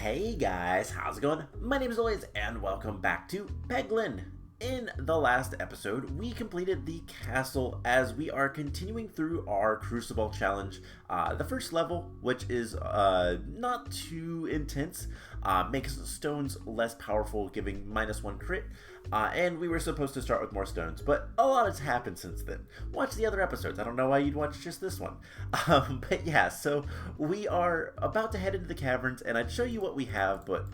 Hey guys, how's it going? My name is Lois and welcome back to Peglin. In the last episode, we completed the castle as we are continuing through our Cruciball challenge. The first level, which is not too intense, makes stones less powerful, giving -1 crit. And we were supposed to start with more stones, but a lot has happened since then. Watch the other episodes. I don't know why you'd watch just this one. But yeah, so we are about to head into the caverns, and I'd show you what we have, but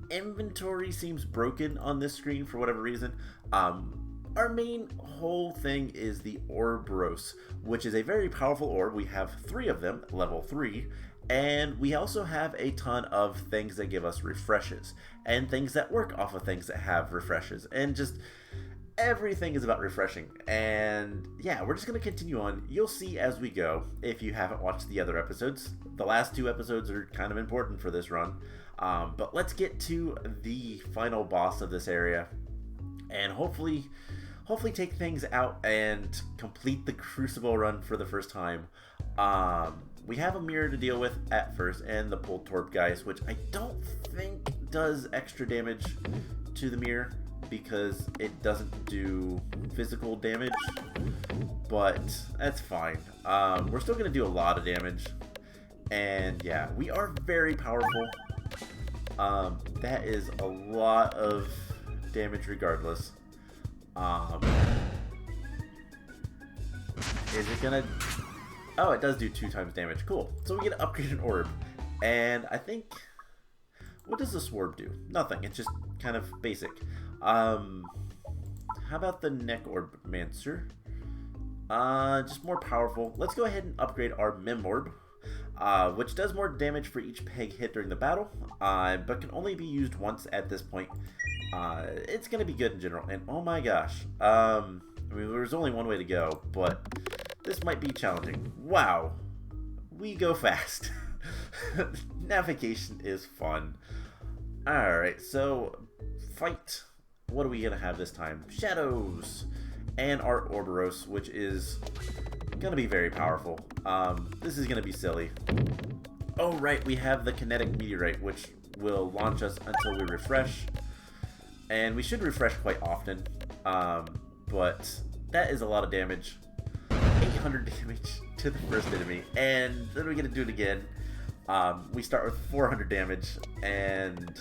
inventory seems broken on this screen for whatever reason. Our main whole thing is the orbs, which is a very powerful orb. We have 3 of them, level 3. And we also have a ton of things that give us refreshes, and things that work off of things that have refreshes, and just everything is about refreshing. And yeah, we're just going to continue on. You'll see as we go if you haven't watched the other episodes. The last 2 episodes are kind of important for this run. But let's get to the final boss of this area, and hopefully take things out and complete the Crucible run for the first time. We have a mirror to deal with at first, and the pull torp guys, which I don't think does extra damage to the mirror because it doesn't do physical damage, but that's fine. We're still going to do a lot of damage, and yeah, we are very powerful. That is a lot of damage regardless. Is it gonna... Oh, it does do 2 times damage. Cool. So we get to upgrade an orb. And I think... What does this orb do? Nothing. It's just kind of basic. How about the neck orb mancer? Just more powerful. Let's go ahead and upgrade our mem orb. Which does more damage for each peg hit during the battle, but can only be used once at this point. It's going to be good in general, and oh my gosh, I mean, there's only one way to go, but this might be challenging. Wow, we go fast. Navigation is fun. Alright, so, fight. What are we going to have this time? Shadows! And our Ouroboros, which is gonna be very powerful. This is gonna be silly. Oh right, we have the kinetic meteorite, which will launch us until we refresh, and we should refresh quite often. But that is a lot of damage. 800 damage to the first enemy, and then we get to do it again. We start with 400 damage, and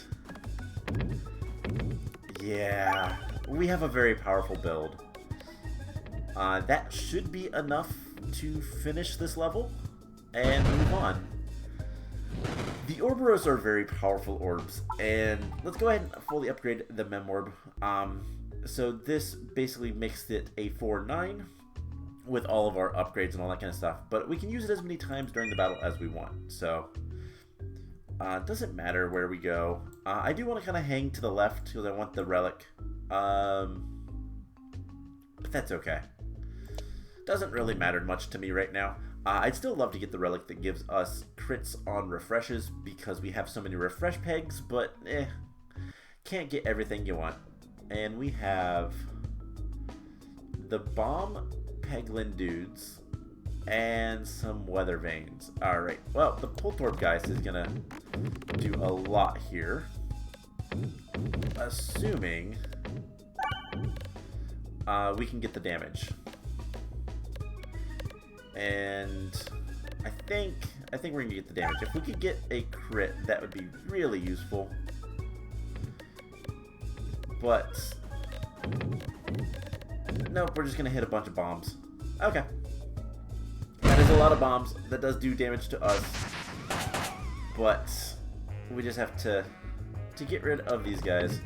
yeah, we have a very powerful build. That should be enough to finish this level and move on. The Ouroboros are very powerful orbs, and let's go ahead and fully upgrade the mem orb. So this basically makes it a 4/9 with all of our upgrades and all that kind of stuff, but we can use it as many times during the battle as we want, so it doesn't matter where we go. I do want to kind of hang to the left because I want the relic, but that's okay. Doesn't really matter much to me right now. I'd still love to get the relic that gives us crits on refreshes because we have so many refresh pegs, but can't get everything you want. And we have the bomb Peglin dudes and some weather vanes. Alright, well, the pull torp guys is gonna do a lot here. Assuming we can get the damage. And I think we're gonna get the damage. If we could get a crit, that would be really useful. But nope, we're just gonna hit a bunch of bombs. Okay, that is a lot of bombs. That does do damage to us, but we just have to get rid of these guys.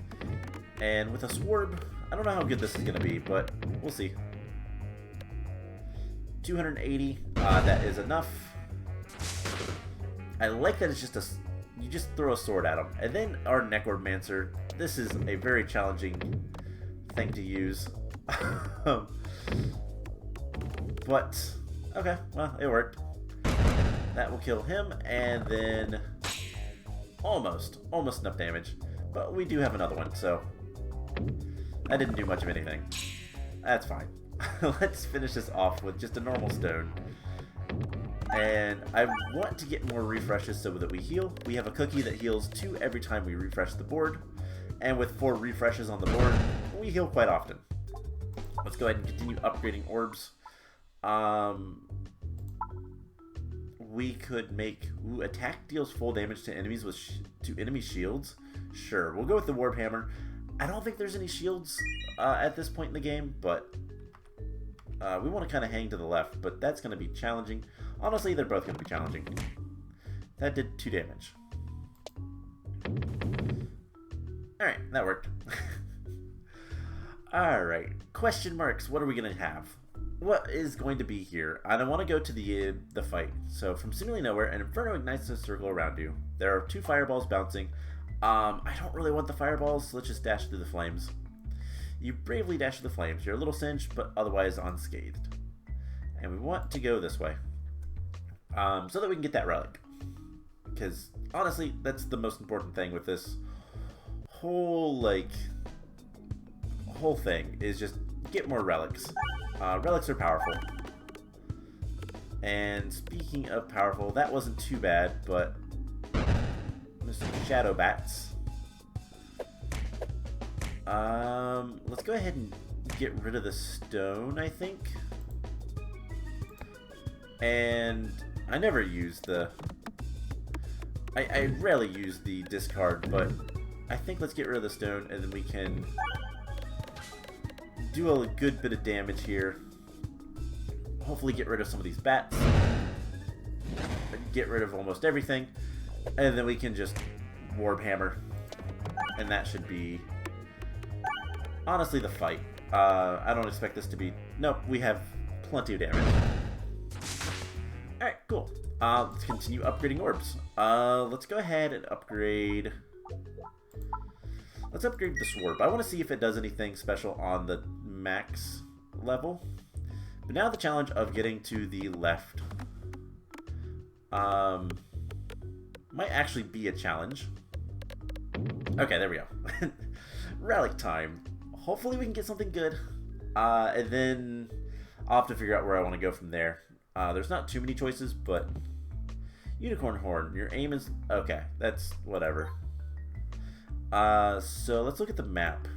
And with a sword, I don't know how good this is gonna be, but we'll see. 280, that is enough. I like that it's just you just throw a sword at him. And then our neck orb mancer, this is a very challenging thing to use. But, okay, well, it worked. That will kill him, and then almost enough damage. But we do have another one, so that didn't do much of anything. That's fine. Let's finish this off with just a normal stone. And I want to get more refreshes so that we heal. We have a cookie that heals 2 every time we refresh the board. And with 4 refreshes on the board, we heal quite often. Let's go ahead and continue upgrading orbs. We could make... Ooh, attack deals full damage to enemies with enemy shields. Sure, we'll go with the Warp Hammer. I don't think there's any shields at this point in the game, but we want to kind of hang to the left, but that's going to be challenging. Honestly, they're both going to be challenging. That did 2 damage. Alright, that worked. Alright, question marks. What are we going to have? What is going to be here? I don't want to go to the fight. So, from seemingly nowhere, an inferno ignites a circle around you. There are 2 fireballs bouncing. I don't really want the fireballs, so let's just dash through the flames. You bravely dash through the flames. You're a little singed, but otherwise unscathed. And we want to go this way. So that we can get that relic. Because, honestly, that's the most important thing with this whole thing, is just get more relics. Relics are powerful. And speaking of powerful, that wasn't too bad, but Mr. Shadow Bats. Let's go ahead and get rid of the stone, I think. And I never use the... I rarely use the discard, but I think let's get rid of the stone, and then we can do a good bit of damage here. Hopefully get rid of some of these bats. Get rid of almost everything. And then we can just Warp Hammer. And that should be, honestly, the fight. I don't expect this to be... Nope, we have plenty of damage. Alright, cool. Let's continue upgrading orbs. Let's go ahead and upgrade... Let's upgrade the Swarp. I want to see if it does anything special on the max level. But now the challenge of getting to the left might actually be a challenge. Okay, there we go. Relic time. Hopefully we can get something good. And then I'll have to figure out where I want to go from there. There's not too many choices, but... Unicorn Horn. Your aim is... Okay, that's whatever. So let's look at the map.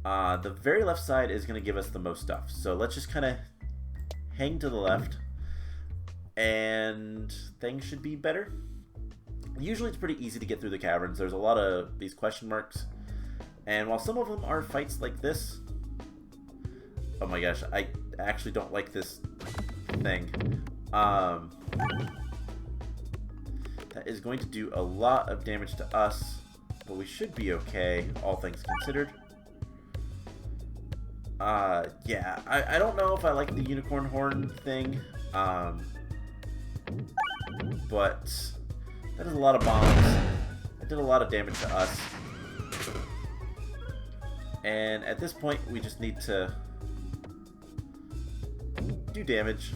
The very left side is going to give us the most stuff. So let's just kind of hang to the left. And things should be better. Usually it's pretty easy to get through the caverns. There's a lot of these question marks. And while some of them are fights like this... Oh my gosh, I actually don't like this thing. That is going to do a lot of damage to us. But we should be okay, all things considered. Yeah, I don't know if I like the unicorn horn thing. But that is a lot of bombs. It did a lot of damage to us. And at this point, we just need to do damage.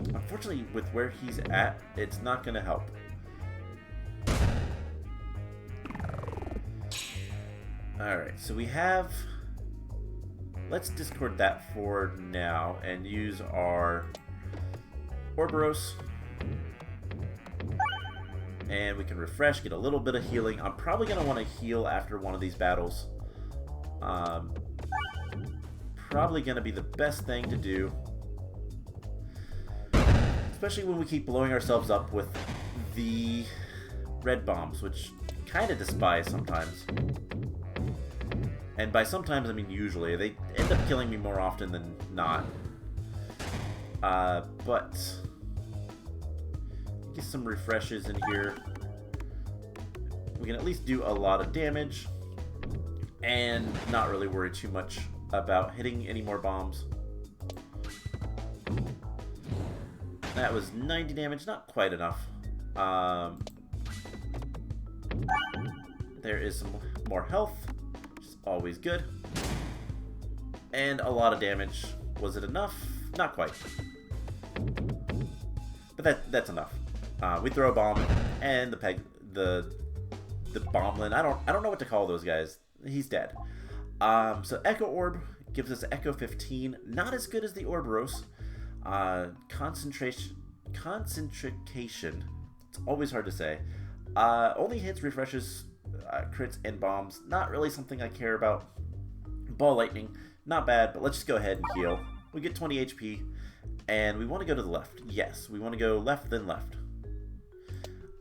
Unfortunately, with where he's at, it's not going to help. Alright, so we have... Let's discard that for now and use our Ouroboros. And we can refresh, get a little bit of healing. I'm probably going to want to heal after one of these battles. Probably going to be the best thing to do. Especially when we keep blowing ourselves up with the red bombs, which kind of despise sometimes. And by sometimes, I mean usually. They end up killing me more often than not. But get some refreshes in here. We can at least do a lot of damage and not really worry too much about hitting any more bombs. That was 90 damage, not quite enough. There is some more health, which is always good. And a lot of damage. Was it enough? Not quite. But that's enough. We throw a bomb, and the bomblin. I don't know what to call those guys. He's dead. So Echo Orb gives us Echo 15. Not as good as the Orboros. Concentration. It's always hard to say. Only hits, refreshes, crits, and bombs. Not really something I care about. Ball lightning. Not bad, but let's just go ahead and heal. We get 20 HP. And we want to go to the left. Yes, we want to go left, then left.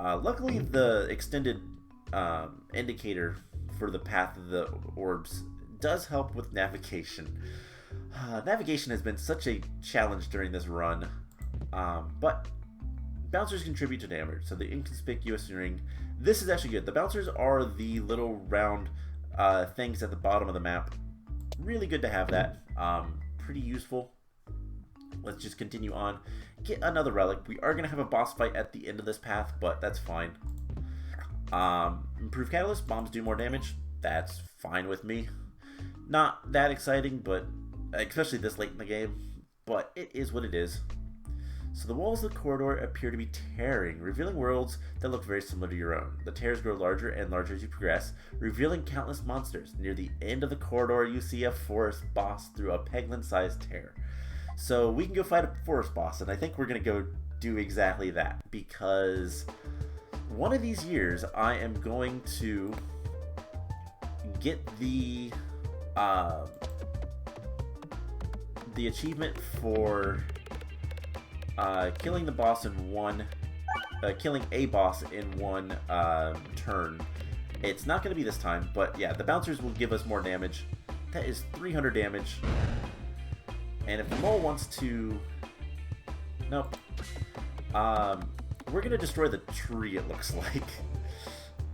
Luckily, the extended indicator for the path of the orbs does help with navigation. Navigation has been such a challenge during this run, but bouncers contribute to damage, so the inconspicuous ring. This is actually good. The bouncers are the little round things at the bottom of the map. Really good to have that. Pretty useful. Let's just continue on. Get another relic. We are going to have a boss fight at the end of this path, but that's fine. Improved catalyst. Bombs do more damage. That's fine with me. Not that exciting, but especially this late in the game. But it is what it is. So the walls of the corridor appear to be tearing, revealing worlds that look very similar to your own. The tears grow larger and larger as you progress, revealing countless monsters. Near the end of the corridor, you see a forest boss through a Peglin-sized tear. So we can go fight a forest boss, and I think we're going to go do exactly that, because one of these years I am going to get the achievement for killing the boss in one, killing a boss in one turn. It's not going to be this time, but yeah, the bouncers will give us more damage. That is 300 damage. And if the mole wants to... Nope. We're going to destroy the tree, it looks like.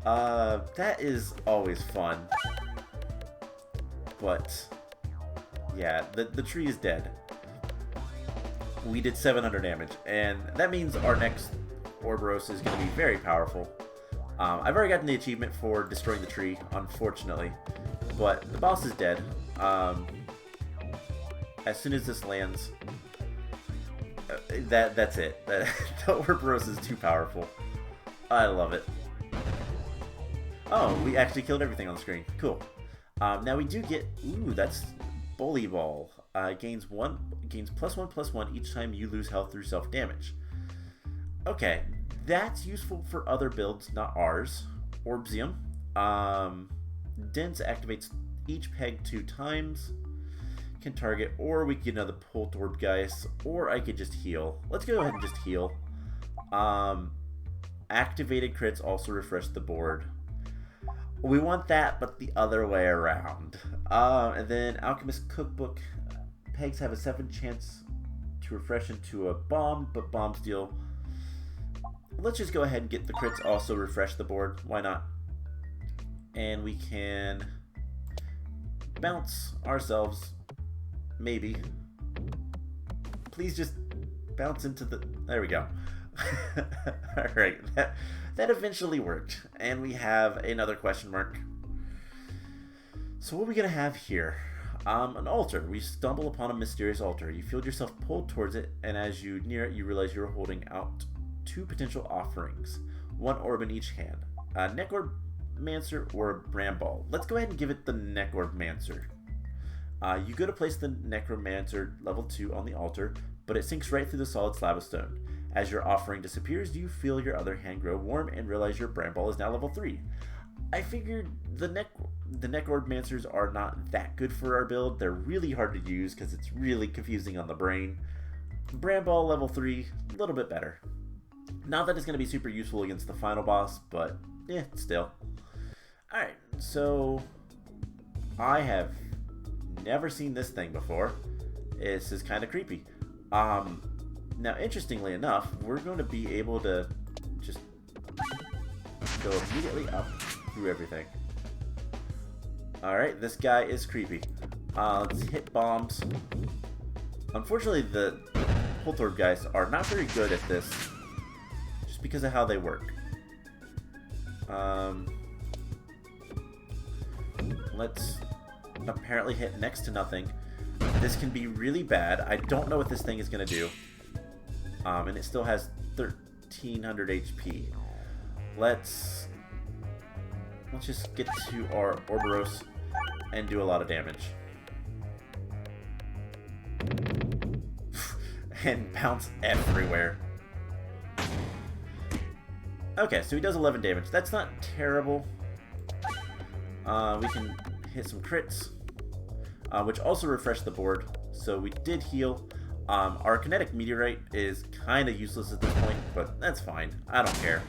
That is always fun. But, yeah, the tree is dead. We did 700 damage, and that means our next Orboros is going to be very powerful. I've already gotten the achievement for destroying the tree, unfortunately. But the boss is dead. As soon as this lands, that's it. The Orboros is too powerful. I love it. Oh, we actually killed everything on the screen. Cool. Now we do get... Ooh, that's Bully Ball. Gains +1/+1 each time you lose health through self-damage. Okay, that's useful for other builds, not ours. Orbsium. Dense activates each peg 2 times. Can target, or we could get another Pult Orb Geist, or I could just heal. Let's go ahead and just heal. Activated crits also refresh the board. We want that, but the other way around. And then Alchemist Cookbook. Pegs have a 7 chance to refresh into a bomb, but bombs deal. Let's just go ahead and get the crits also refresh the board. Why not? And we can bounce ourselves. Maybe. Please just bounce into the... There we go. Alright, that eventually worked. And we have another question mark. So what are we going to have here? An altar. We stumble upon a mysterious altar. You feel yourself pulled towards it, and as you near it, you realize you're holding out 2 potential offerings. 1 orb in each hand. A Neck Orb Mancer or a Bramball. Let's go ahead and give it the Neck Orb Mancer. You go to place the Necromancer level 2 on the altar, but it sinks right through the solid slab of stone. As your offering disappears, you feel your other hand grow warm and realize your Bramball is now level 3. I figured the Neck Orb Mancers are not that good for our build. They're really hard to use because it's really confusing on the brain. Bramball level 3, a little bit better. Not that it's going to be super useful against the final boss, but yeah, still. Alright, so I have never seen this thing before. This is kind of creepy. Now, interestingly enough, we're going to be able to just go immediately up through everything. Alright, this guy is creepy. Let's hit bombs. Unfortunately, the Pult Orb guys are not very good at this, just because of how they work. Let's apparently hit next to nothing. This can be really bad. I don't know what this thing is going to do. And it still has 1300 HP. Let's just get to our Orboros and do a lot of damage. and bounce everywhere. Okay, so he does 11 damage. That's not terrible. We can hit some crits, which also refresh the board. So we did heal. Our kinetic meteorite is kind of useless at this point, but that's fine. I don't care.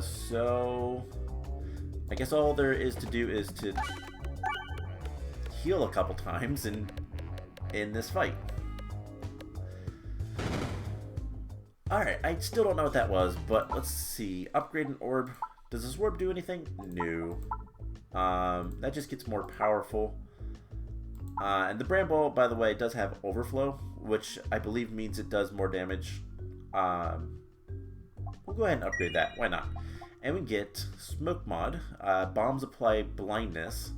So I guess all there is to do is to heal a couple times in this fight. Alright, I still don't know what that was, but let's see. Upgrade an orb. Does this orb do anything? No. That just gets more powerful. And the Bramble, by the way, does have overflow, which I believe means it does more damage. We'll go ahead and upgrade that. Why not? And we get Smoke Mod, Bombs Apply Blindness,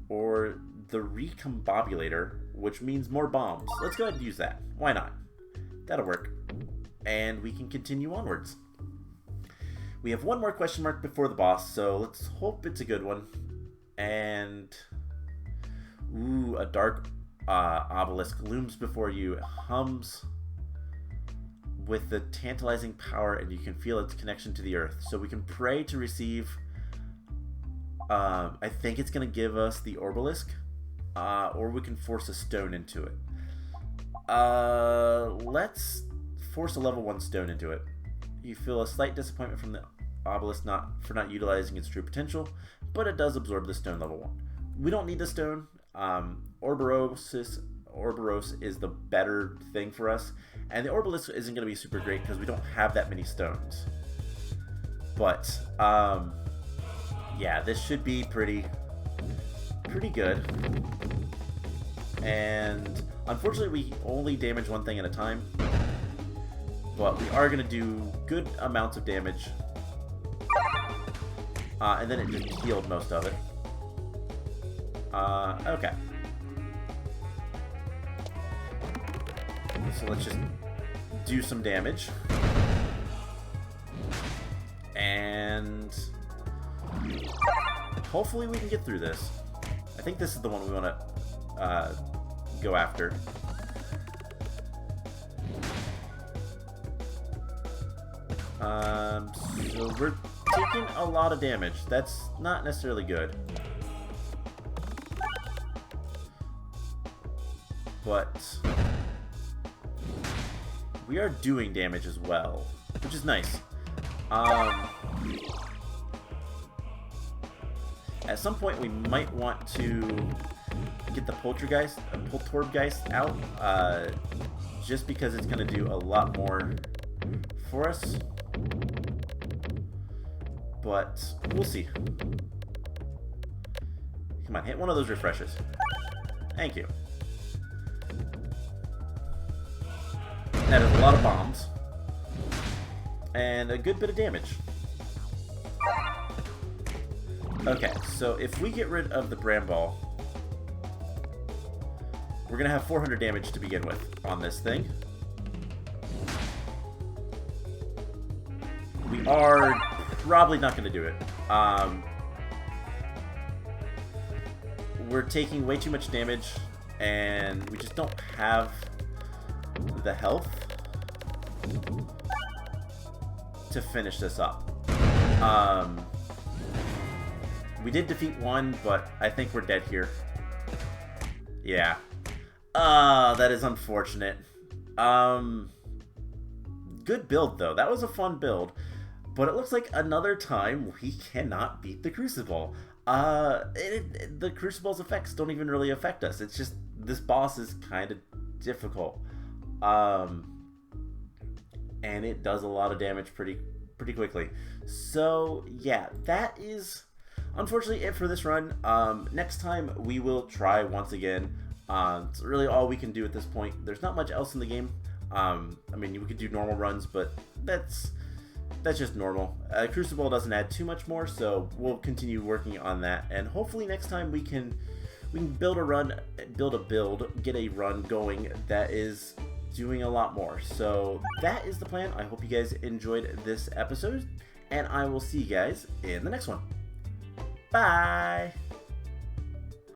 or the Recombobulator, which means more bombs. Let's go ahead and use that. Why not? That'll work. And we can continue onwards. We have one more question mark before the boss, so let's hope it's a good one. And ooh, a dark obelisk looms before you. It hums with the tantalizing power, and you can feel its connection to the earth. So we can pray to receive, I think it's going to give us the obelisk, or we can force a stone into it. Let's force a level 1 stone into it. You feel a slight disappointment from the obelisk for not utilizing its true potential, but it does absorb the stone level 1. We don't need the stone. Ouroboros is the better thing for us, and the obelisk isn't going to be super great because we don't have that many stones. But yeah, this should be pretty good. And unfortunately, we only damage one thing at a time, but we are going to do good amounts of damage. And then it just healed most of it. Okay. So let's just do some damage. And hopefully we can get through this. I think this is the one we want to go after. So we're taking a lot of damage. That's not necessarily good. But we are doing damage as well, which is nice. At some point we might want to get the Poltergeist out, just because it's going to do a lot more for us. But we'll see. Come on, hit one of those refreshes. Thank you. That is a lot of bombs. And a good bit of damage. Okay, so if we get rid of the Bramble, we're going to have 400 damage to begin with on this thing. We are probably not going to do it. We're taking way too much damage, and we just don't have the health to finish this up. We did defeat one, but I think we're dead here. Yeah. That is unfortunate. Good build, though. That was a fun build. But it looks like another time we cannot beat the Cruciball. The Cruciball's effects don't even really affect us. It's just this boss is kind of difficult. And it does a lot of damage pretty quickly. So, yeah, that is unfortunately it for this run. Next time we will try once again. It's really all we can do at this point. There's not much else in the game. I mean, we could do normal runs, but that's just normal. Cruciball doesn't add too much more, so we'll continue working on that. And hopefully next time we can build a build, get a run going that is doing a lot more. So that is the plan. I hope you guys enjoyed this episode, and I will see you guys in the next one. Bye!